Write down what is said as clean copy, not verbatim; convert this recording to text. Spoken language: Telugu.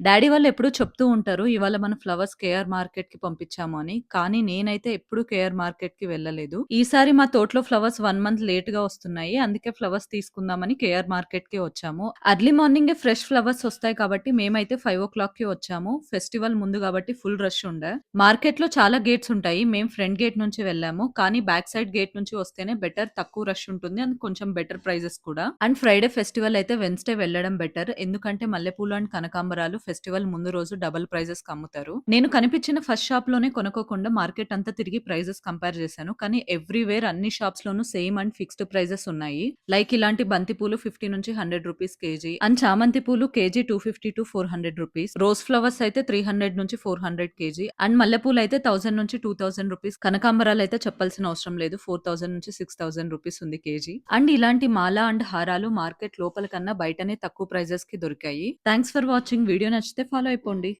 డ్యాడీ వాళ్ళు ఎప్పుడూ చెప్తూ ఉంటారు, "ఇవాళ మన ఫ్లవర్స్ కేఆర్ మార్కెట్‌కి పంపించాము" అని. కానీ నేనైతే ఎప్పుడు కేఆర్ మార్కెట్‌కి వెళ్ళలేదు. ఈసారి మా తోటలో ఫ్లవర్స్ 1 మంత్ లేట్‌గా వస్తున్నాయి. అందుకే ఫ్లవర్స్ తీసుకుందామని కేఆర్ మార్కెట్‌కి వచ్చాము. ఎర్లీ మార్నింగే ఫ్రెష్ ఫ్లవర్స్ వస్తాయి కాబట్టి మేమైతే 5:00కి వచ్చాము. ఫెస్టివల్ ముందు కాబట్టి ఫుల్ రష్ ఉండే. మార్కెట్‌లో చాలా గేట్స్ ఉంటాయి. మేము ఫ్రంట్ గేట్ నుంచి వెళ్ళాము. కానీ బ్యాక్ సైడ్ గేట్ నుంచి వస్తేనే బెటర్. తక్కువ రష్ ఉంటుంది. అండ్ కొంచెం బెటర్ ప్రైజెస్ కూడా. అండ్ ఫ్రైడే ఫెస్టివల్ అయితే వెన్స్‌డే వెళ్ళడం బెటర్. ఎందుకంటే మల్లెపూలు అండ్ కనకాంబరాలు ఫెస్టివల్ ముందు రోజు డబుల్ ప్రైజెస్‌కి అమ్ముతారు. నేను కనిపించిన ఫస్ట్ షాప్‌లోనే కొనుక్కోకుండా మార్కెట్ అంతా తిరిగి ప్రైజెస్ కంపేర్ చేశాను. కానీ ఎవ్రీవేర్ అన్ని షాప్స్‌లోనూ సేమ్ అండ్ ఫిక్స్డ్ ప్రైజెస్ ఉన్నాయి. లైక్ ఇలాంటి బంతి పూలు 50 నుంచి 100 రూపీస్ కేజీ. అండ్ చామంతి పూలు కేజీ 250-400 రూపీస్. రోజ్ ఫ్లవర్స్ అయితే 300 నుంచి 400 కేజీ. అండ్ మల్లెపూలు అయితే 1000 నుంచి 2000 రూపీస్. కనకాంబరాలు అయితే చెప్పాల్సిన అవసరం లేదు. 4000 నుంచి 6000 రూపీస్ ఉంది కేజీ. అండ్ ఇలాంటి మాల అండ్ హారాలు మార్కెట్ లోపల కన్నా బయటనే తక్కువ ప్రైజెస్ కి దొరికాయి. Thanks for watching. వీడియో నచ్చితే ఫాలో అయిపోండి.